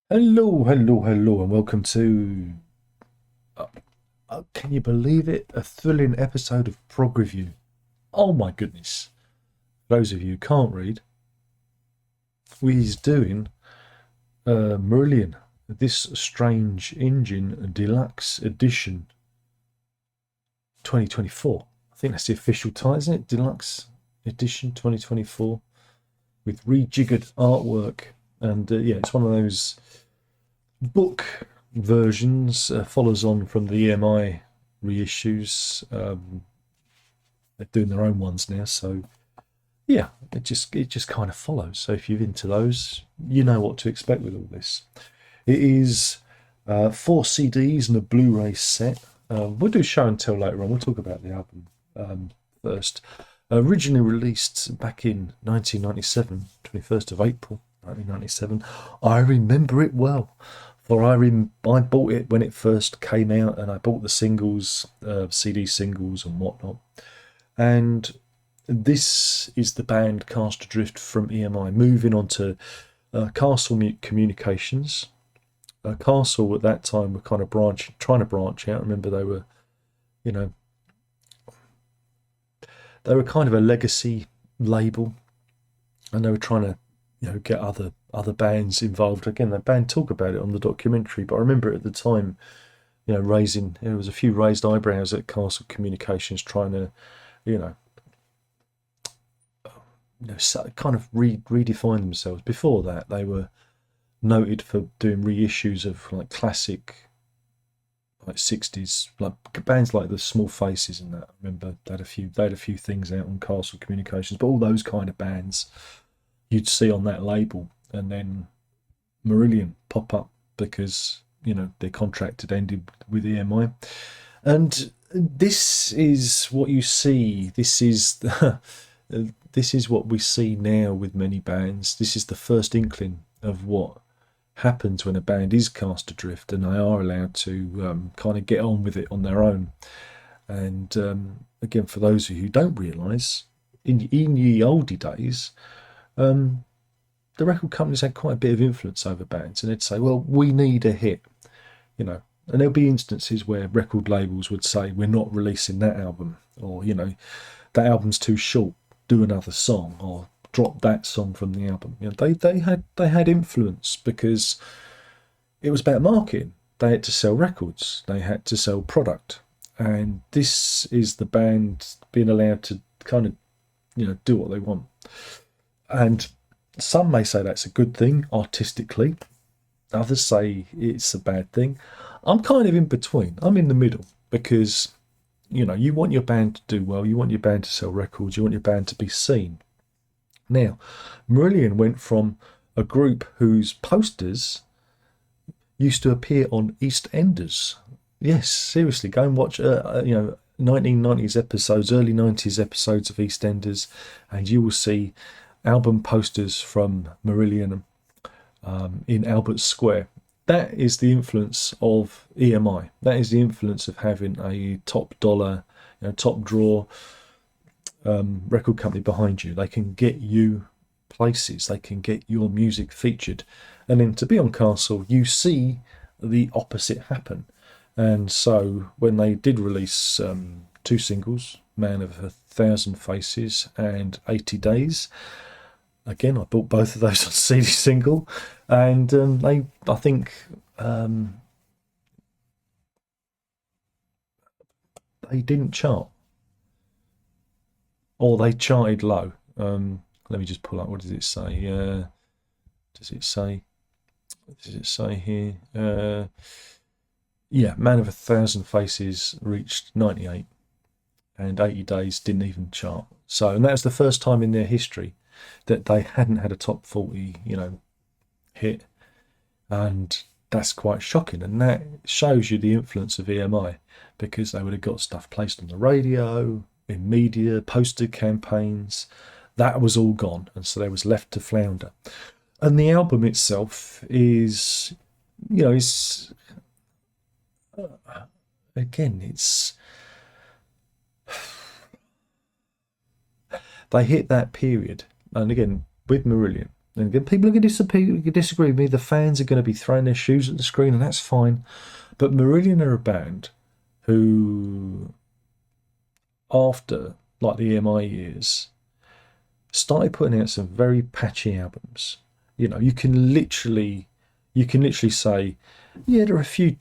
Hello, hello, hello, and welcome to. Uh, can you believe it? A thrilling episode of PROG Review. Oh my goodness. For those of you who can't read, we's doing Marillion, this strange engine deluxe edition 2024. I think that's the official title, isn't it? Deluxe edition 2024 with rejiggered artwork. And yeah, it's one of those book versions, follows on from the EMI reissues. They're doing their own ones now, so yeah, it just kind of follows. So if you're into those, you know what to expect with all this. It is four CDs and a Blu-ray set. We'll do show and tell later on. We'll talk about the album first. Originally released back in 1997, 21st of April 1997. I remember it well, for I bought it when it first came out, and I bought the singles, CD singles and whatnot. And this is the band Cast Adrift from EMI, moving on to Castle Communications. Castle at that time were kind of trying to branch out. Remember, you know, they were kind of a legacy label, and they were trying to, get other bands involved. Again, that band talk about it on the documentary, but I remember at the time, there was a few raised eyebrows at Castle Communications trying to, you know, kind of redefine themselves. Before that, they were noted for doing reissues of like classic, like 60s, like bands like the Small Faces and that. I remember they had a few things out on Castle Communications, but all those kind of bands you'd see on that label, and then Marillion pop up because their contract had ended with EMI, and this is what you see. This is this is what we see now with many bands. This is the first inkling of what happens when a band is cast adrift and they are allowed to kind of get on with it on their own. And again, for those of you who don't realise, in the oldie days, the record companies had quite a bit of influence over bands, and they'd say, well, we need a hit, and there'll be instances where record labels would say, we're not releasing that album, or that album's too short, do another song, or drop that song from the album. They had influence because it was about marketing. They had to sell records, they had to sell product, and this is the band being allowed to kind of do what they want. And some may say that's a good thing artistically, others say it's a bad thing. I'm kind of in between. I'm in the middle because you want your band to do well, you want your band to sell records, you want your band to be seen. Now, Marillion went from a group whose posters used to appear on EastEnders. Yes, seriously, go and watch 1990s episodes, early 90s episodes of EastEnders, and you will see album posters from Marillion in Albert Square. That is the influence of EMI. That is the influence of having a top dollar, top draw record company behind you. They can get you places. They can get your music featured. And then to be on Castle, you see the opposite happen. And so when they did release two singles, Man of a Thousand Faces and 80 Days, again, I bought both of those on CD single, and I think they didn't chart, or they charted low. Let me just pull up. What does it say? Does it say? Does it say here? Yeah, Man of a Thousand Faces reached 98, and 80 Days didn't even chart. So, and that was the first time in their history that they hadn't had a top 40, hit, and that's quite shocking. And that shows you the influence of EMI, because they would have got stuff placed on the radio, in media, poster campaigns. That was all gone, and so they was left to flounder. And the album itself is, is again, it's they hit that period, and again with Marillion, And again, people are going to disagree with me. The fans are going to be throwing their shoes at the screen, and that's fine. But Marillion are a band who, after like the EMI years, started putting out some very patchy albums. You know, you can literally say, yeah, there are a few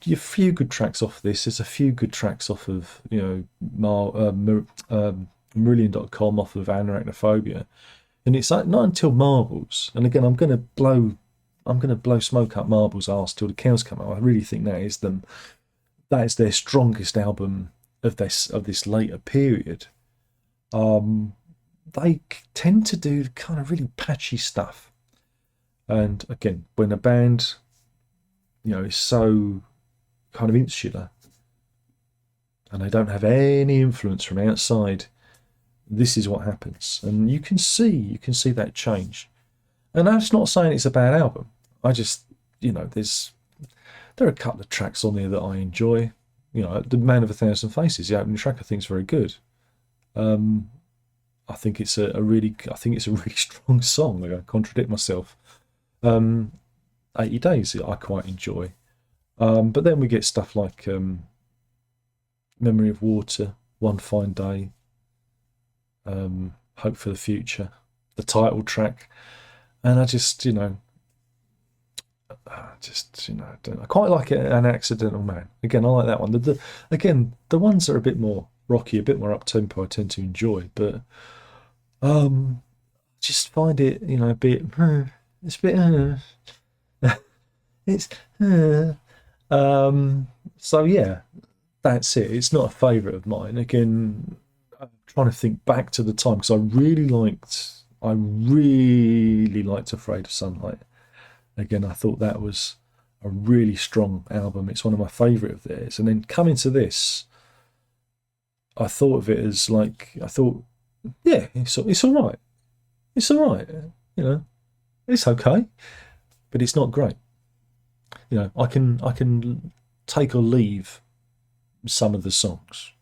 good tracks off this. There's a few good tracks off of, you know, Marillion.com, off of Arachnophobia. And it's like not until Marbles, and again, I'm gonna blow smoke up Marbles' arse till the cows come out. I really think that is their strongest album of this later period. They tend to do kind of really patchy stuff, and again, when a band, you know, is so kind of insular and they don't have any influence from outside, this is what happens. And you can see that change. And that's not saying it's a bad album. I just, you know, there are a couple of tracks on there that I enjoy. You know, The Man of a Thousand Faces, the opening track, I think is very good. I think it's a really strong song. Like, I contradict myself. 80 Days I quite enjoy. But then we get stuff like Memory of Water, One Fine Day, Hope for the Future, the title track. And I quite like it, An Accidental Man. Again, I like that one. The ones that are a bit more rocky, a bit more up-tempo, I tend to enjoy. But just find it, you know, a bit... It's a bit... it's... So, yeah, that's it. It's not a favourite of mine. Again, I'm trying to think back to the time, because I really liked Afraid of Sunlight. Again, I thought that was a really strong album. It's one of my favourite of theirs. And then coming to this, I thought of it as like, yeah, it's all right. It's all right. You know, it's okay, but it's not great. You know, I can take or leave some of the songs.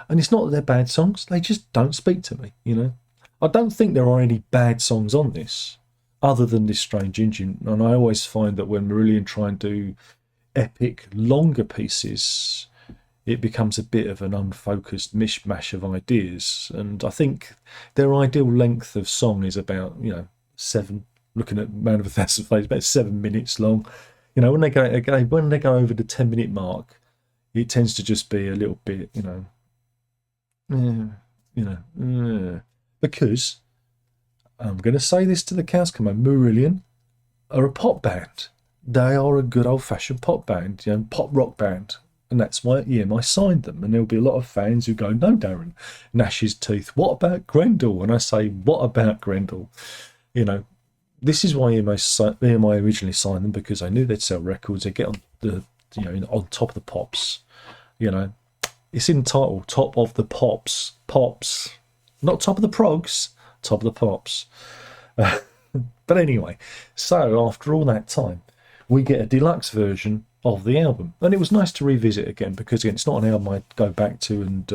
And it's not that they're bad songs, they just don't speak to me, you know. I don't think there are any bad songs on this, other than this Strange Engine. And I always find that when Marillion try and do epic, longer pieces, it becomes a bit of an unfocused mishmash of ideas. And I think their ideal length of song is about, you know, 7, looking at Man of a Thousand Faces, about 7 minutes long. You know, when they go over the 10-minute mark, it tends to just be a little bit, because I'm going to say this to the cows come home, Marillion are a pop band. They are a good old-fashioned pop band, you know, pop rock band. And that's why EMI signed them. And there'll be a lot of fans who go, no, Darren, gnash his teeth. What about Grendel? And I say, what about Grendel? You know, this is why EMI originally signed them, because they knew they'd sell records. They'd get on on top of the pops. You know, it's in the title, Top of the Pops. Pops. Not top of the progs, top of the pops. But anyway, so after all that time, we get a deluxe version of the album. And it was nice to revisit again, because again, it's not an album I'd go back to and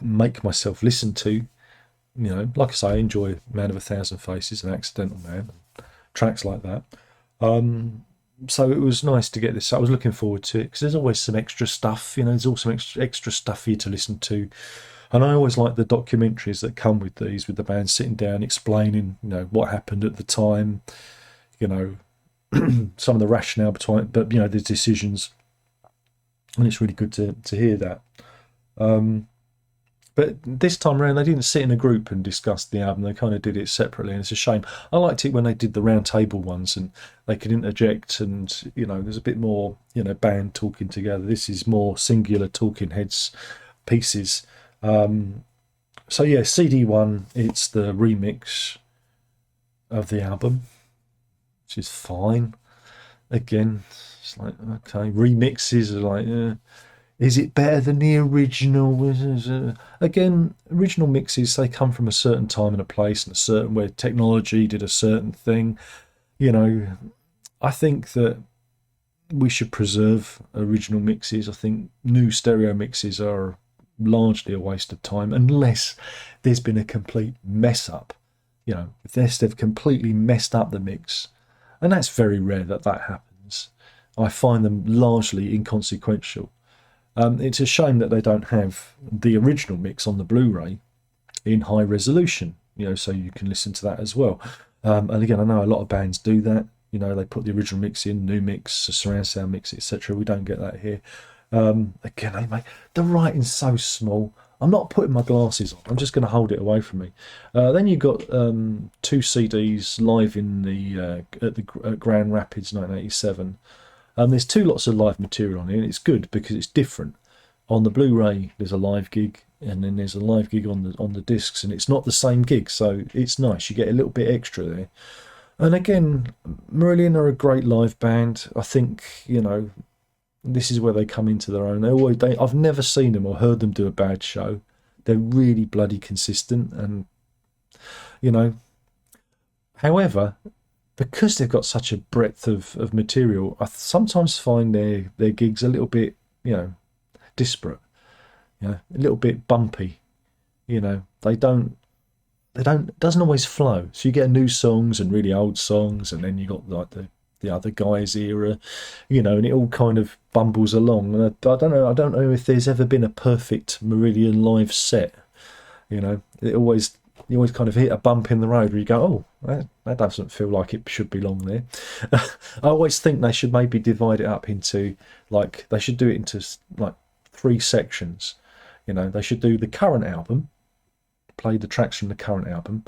make myself listen to. You know, like I say, I enjoy Man of a Thousand Faces and Accidental Man, and tracks like that. So it was nice to get this. I was looking forward to it, because there's always some extra stuff. You know, there's also extra stuff for you to listen to. And I always like the documentaries that come with these, with the band sitting down explaining, you know, what happened at the time, you know, some of the rationale behind, but you know, the decisions. And it's really good to hear that. But this time around, they didn't sit in a group and discuss the album. They kind of did it separately, and it's a shame. I liked it when they did the round table ones, and they could interject, and you know, there's a bit more, you know, band talking together. This is more singular talking heads pieces. So yeah, CD1, it's the remix of the album, which is fine. Again, it's like, okay, remixes are like, is it better than the original? Again, original mixes, they come from a certain time and a place, and a certain where technology did a certain thing. You know, I think that we should preserve original mixes. I think new stereo mixes are largely a waste of time, unless there's been a complete mess up you know, if they've completely messed up the mix, and that's very rare that that happens. I find them largely inconsequential. It's a shame that they don't have the original mix on the Blu-ray in high resolution, you know, so you can listen to that as well. And again, I know a lot of bands do that. You know, they put the original mix in, new mix, surround sound mix, etc. We don't get that here. Again, mate, the writing's so small. I'm not putting my glasses on. I'm just going to hold it away from me. Then you've got 2 CDs live in the at Grand Rapids 1987. There's 2 lots of live material on it, and it's good because it's different. On the Blu-ray, there's a live gig, and then there's a live gig on the discs, and it's not the same gig, so it's nice. You get a little bit extra there. And again, Marillion are a great live band. I think, you know, this is where they come into their own. I've never seen them or heard them do a bad show. They're really bloody consistent, and you know. However, because they've got such a breadth of material, I sometimes find their gigs a little bit, you know, disparate. You know, a little bit bumpy. You know, they don't. It doesn't always flow. So you get new songs and really old songs, and then you got like the other guys era, you know, and it all kind of bumbles along. And I don't know if there's ever been a perfect Marillion live set. You know, you always kind of hit a bump in the road where you go, oh, that doesn't feel like it should belong there. I always think they should maybe divide it up into, like, they should do it into like 3 sections. You know, they should do the current album, play the tracks from the current album,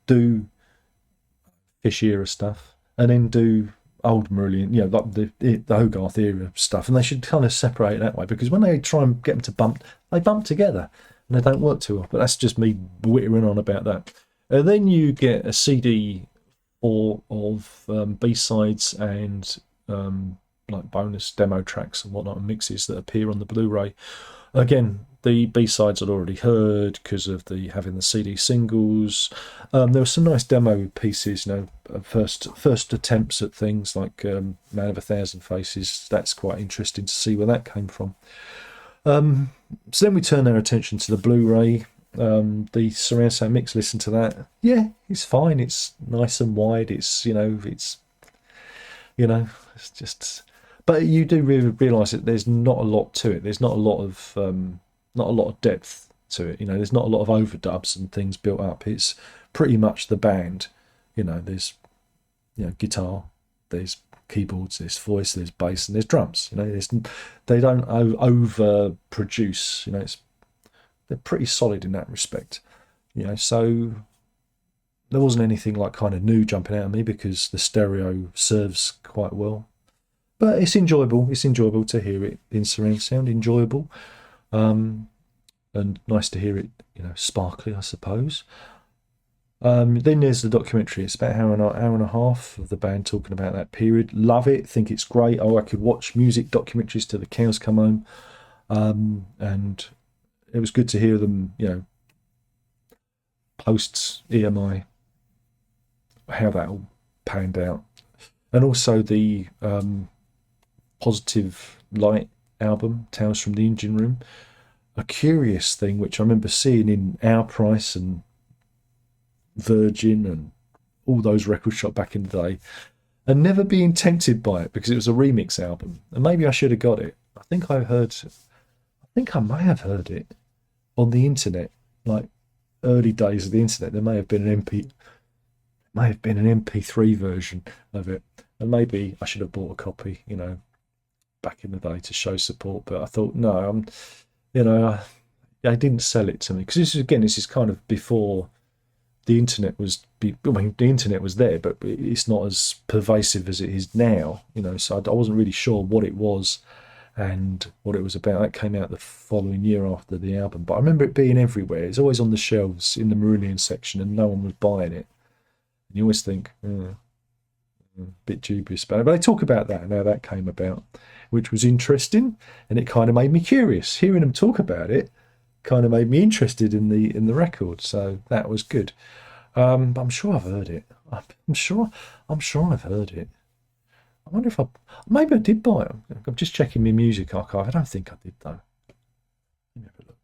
do Fish era stuff, and then do old Marillion, you know, like the Hogarth era stuff. And they should kind of separate it that way, because when they try and get them to bump, they bump together and they don't work too well. But that's just me whittering on about that. And then you get a CD of B-sides and like bonus demo tracks and whatnot, and mixes that appear on the Blu-ray. Again, the B-sides I'd already heard because of having the CD singles. There were some nice demo pieces, you know, first attempts at things like Man of a Thousand Faces. That's quite interesting to see where that came from. So then we turn our attention to the Blu-ray. The surround sound mix, listen to that. Yeah, it's fine. It's nice and wide. It's just. But you do really realise that there's not a lot to it. There's not a lot of depth to it. You know, there's not a lot of overdubs and things built up. It's pretty much the band. You know, there's guitar, there's keyboards, there's voice, there's bass, and there's drums. You know, they don't overproduce. You know, they're pretty solid in that respect. You know, so there wasn't anything like kind of new jumping out at me because the stereo serves quite well. But it's enjoyable. It's enjoyable to hear it in surround sound. Enjoyable, and nice to hear it. You know, sparkly, I suppose. Then there's the documentary. It's about an hour and a half of the band talking about that period. Love it. Think it's great. Oh, I could watch music documentaries till the cows come home. And it was good to hear them. You know, post EMI, how that all panned out, and also the Positive Light album, Tales from the Engine Room. A curious thing which I remember seeing in Our Price and Virgin and all those record shops back in the day, and never being tempted by it because it was a remix album. And maybe I should have got it. I think I may have heard it on the internet, like early days of the internet. There may have been an MP3 version of it, and maybe I should have bought a copy, you know, back in the day to show support. But I thought, no, I didn't sell it to me, because this is kind of before the internet was. The internet was there, but it's not as pervasive as it is now. You know, so I wasn't really sure what it was and what it was about. It came out the following year after the album, but I remember it being everywhere. It's always on the shelves in the Marillion section, and no one was buying it. And you always think, a bit dubious about it. But they talk about that and how that came about, which was interesting, and it kind of made me curious. Hearing them talk about it kind of made me interested in the record, so that was good. But I'm sure I've heard it. I'm sure I've heard it. I wonder if maybe I did buy it. I'm just checking my music archive. I don't think I did, though. Let me have a look.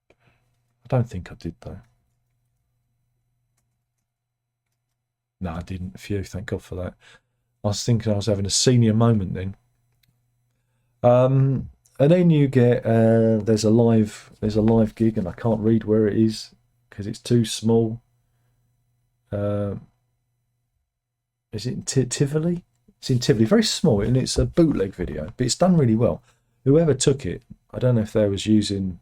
I don't think I did, though. No, I didn't. Phew, thank God for that. I was thinking I was having a senior moment then. And then you get there's a live gig, and I can't read where it is because it's too small. Uh, is it in Tivoli? It's in Tivoli, very small, and it's a bootleg video, but it's done really well. Whoever took it, I don't know if they was using.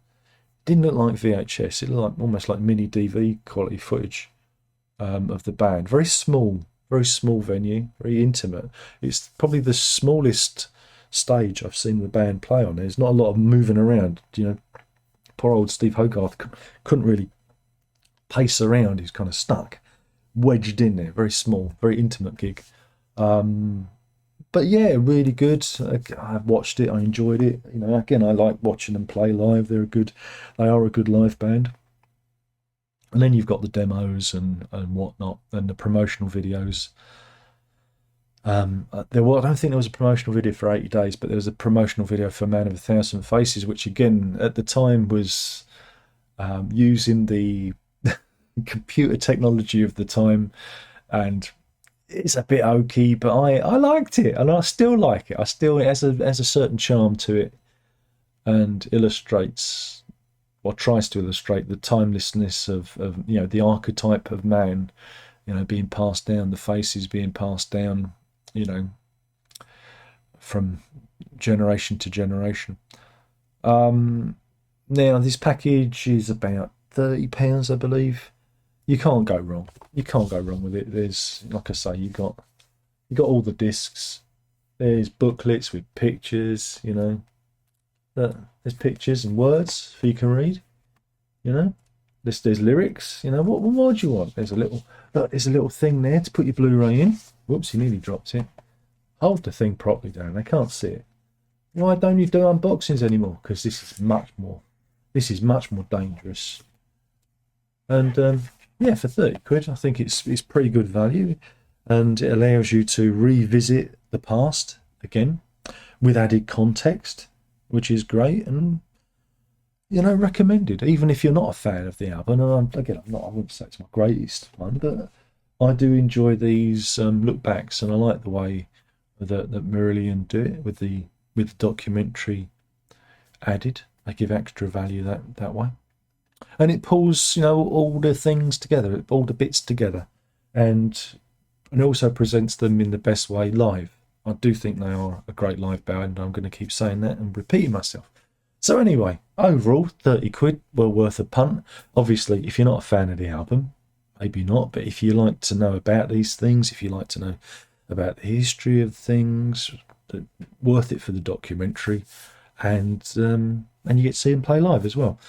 Didn't look like VHS. It looked like almost like mini DV quality footage of the band. Very small venue, very intimate. It's probably the smallest stage I've seen the band play on. There's not a lot of moving around. Poor old Steve Hogarth couldn't really pace around. He's kind of stuck, wedged in there. Very small, very intimate gig. But yeah, really good. I've watched it. I enjoyed it. Again, I like watching them play live. They are a good live band. And then you've got the demos and whatnot, and the promotional videos. I don't think there was a promotional video for 80 Days, but there was a promotional video for Man of a Thousand Faces, which again at the time was using the computer technology of the time, and it's a bit oaky, but I liked it, and I still like it. It has a certain charm to it, and illustrates, or tries to illustrate, the timelessness of the archetype of man, being passed down, the faces being passed down, from generation to generation. Now this package is about £30, I believe. You can't go wrong. You can't go wrong with it. There's, like I say, you got all the discs. There's booklets with pictures. There's pictures and words for you can read. There's lyrics. What more do you want? There's a little thing there to put your Blu-ray in. Whoops, you nearly dropped it. Hold the thing properly down. They can't see it. Why don't you do unboxings anymore? Because this is much more dangerous. And yeah, for 30 quid, I think it's pretty good value, and it allows you to revisit the past again with added context, which is great, and recommended. Even if you're not a fan of the album, and I wouldn't say it's my greatest one, but I do enjoy these look backs, and I like the way that Marillion do it with the documentary added. They give extra value that way. And it pulls, all the things together, all the bits together, and also presents them in the best way live. I do think they are a great live band. I'm going to keep saying that and repeating myself. So anyway, overall, 30 quid, well worth a punt. Obviously, if you're not a fan of the album, maybe not, but if you like to know about these things, if you like to know about the history of things, worth it for the documentary, and you get to see them play live as well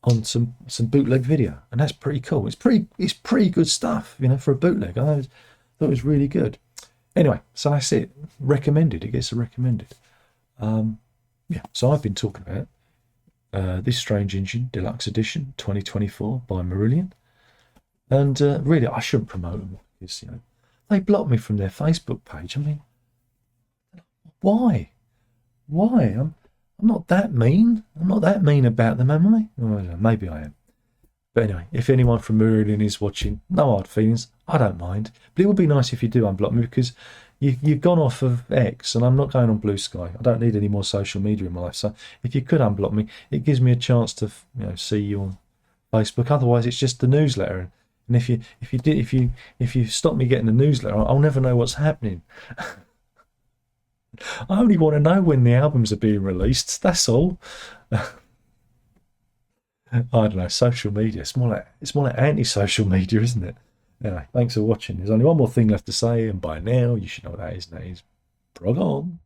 on some bootleg video, and that's pretty cool. It's pretty good stuff, for a bootleg. I thought it was really good. Anyway, so that's it. Recommended. It gets a recommended. Yeah. So I've been talking about This Strange Engine Deluxe Edition 2024 by Marillion, and really I shouldn't promote them because they blocked me from their Facebook page. I mean, why? I'm not that mean. I'm not that mean about them, am I? Well, maybe I am. But anyway, if anyone from Marillion is watching, no hard feelings. I don't mind. But it would be nice if you do unblock me, because you've gone off of X, and I'm not going on Blue Sky. I don't need any more social media in my life. So if you could unblock me, it gives me a chance to see you on Facebook. Otherwise, it's just the newsletter. And if you stop me getting the newsletter, I'll never know what's happening. I only want to know when the albums are being released. That's all. I don't know. Social media. It's more like anti-social media, isn't it? Anyway, thanks for watching. There's only one more thing left to say, and by now you should know what that is. And that is PROG on.